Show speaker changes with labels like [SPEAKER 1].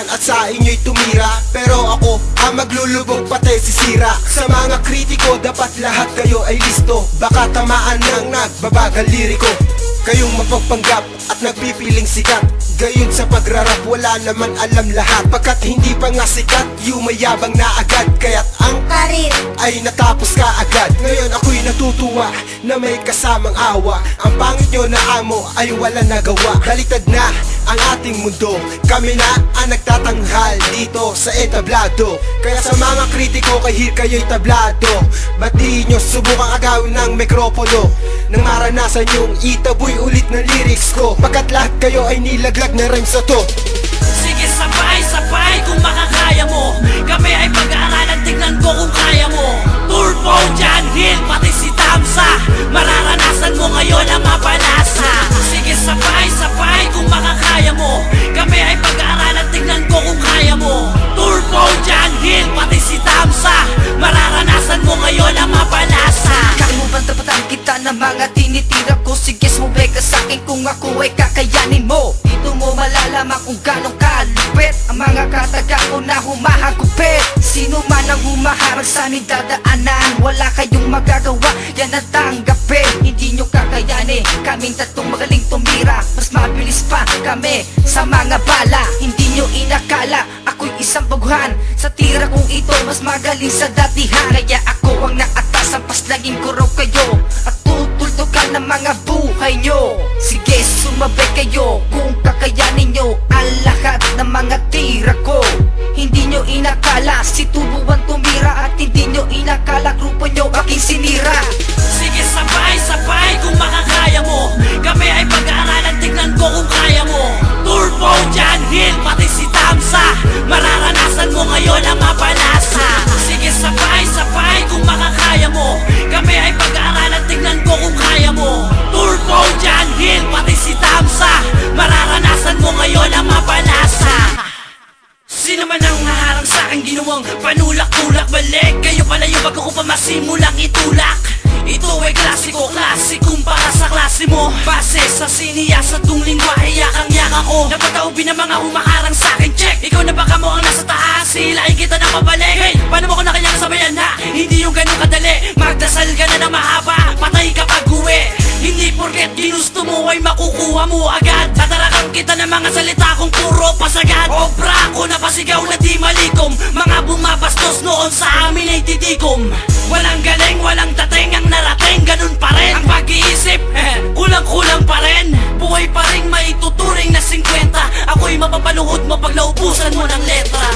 [SPEAKER 1] at sa inyo'y tumira, pero ako ang maglulubog pati sisira. Sa mga kritiko dapat lahat kayo ay listo, baka tamaan ng nagbabagal liriko. Kayong mapagpanggap at nagpipiling sikat, gayon sa pagrarap wala naman alam lahat. Pagkat hindi pa nga sikat, yumayabang na agad, kaya't ang
[SPEAKER 2] karir
[SPEAKER 1] ay natapos ka agad. Ngayon ako'y natutuwa na may kasamang awa. Ang pangit nyo na amo ay wala nagawa. Baliktad na ang ating mundo, kami na ang nagtatanghal dito sa etablado. Kaya sa mga kritiko kahit kayo'y tablado, ba't di nyo subukang agawin ng mikropono nang maranasan yung itaboy ulit ng lyrics ko? Pagkat lahat kayo ay nilaglag na rhymes sa to.
[SPEAKER 3] Sige sabay-sabay kung makakaya mo, kami ay pag-aaralan, tignan ko kung kaya mo. Turbo, John Hill, pati si Tamsa, mararanasan mo ngayon ang mapanasa. Sige sabay-sabay kung makakaya mo, kami ay pag-aaralan, tignan ko kung kaya mo. Turbo, John Hill, pati si Tamsa, mararanasan mo ngayon ang mapanasa.
[SPEAKER 4] Kaya mo bang tapatan kita ng mga tinitira ko? Sige sumubay ka sa'kin kung ako ay kakayanin mo. Dito mo malalaman kung ganong kalupit ang mga kataga ko na humahagupit. Sino man ang humaharang sa aming dadaanan, wala kayong magagawa, yan ang tanggapin. Hindi nyo kakayanin, kaming tatlong magaling tumira, mas mabilis pa kami sa mga bala. Hindi nyo inakala ako'y isang baguhan, sa tira kong ito mas magaling sa datihan. Kaya ako ang naatasan, pas naging kuraw kayo at tutultukan ng mga buhay nyo. Sige sumabay kayo kung kakayanin nyo ang lahat ng mga tira ko. Hindi nyo inakala si tubuan tumira, at hindi nyo inakala grupo nyo aking sinira.
[SPEAKER 3] Sige sabay-sabay kung makakaya mo, kami ay pag-aaralan, tignan ko kung kaya mo. Turbo, John Hill, pati si Tamsa, mararanasan mo ngayon ang mapanasa. Sige sabay-sabay kung makakaya mo, kami ay pag-aaralan, tignan ko kung kaya mo. Turbo, John Hill, pati si Tamsa, mararanasan mo ngayon ang mapanasa. Sino man ang naharang sa'king ginawang panulak-tulak, balik kayo palayo bago ko pa masimulang itulak. Ito ay klasiko, klasikong para sa klase mo, base sa siniyas at kung lingwahe yakang-yaka ko. Napagkaubin ng mga humaharang sa'kin, check. Ikaw na baka mo ang nasa taas, hilain kita ng pabalik. Hey, paano mo ko na kanyang sabayan ha? Hindi yung ganun kadali, magdasal ka na ng mahaba, patay kapag uwi. Hindi porket ginusto mo ay makukuha mo agad. Tatarakan kita ng mga salita kong puro pasagad. Obra ako na pasigaw na di malikom, mga bumabastos noon sa amin ay titikom. Walang galing, walang dating, ang narating ganun pa rin. Ang pag-iisip, kulang-kulang pa rin. Buhay pa rin maituturing na 50, ako'y mapapaluhod mo pag naubusan mo ng letra.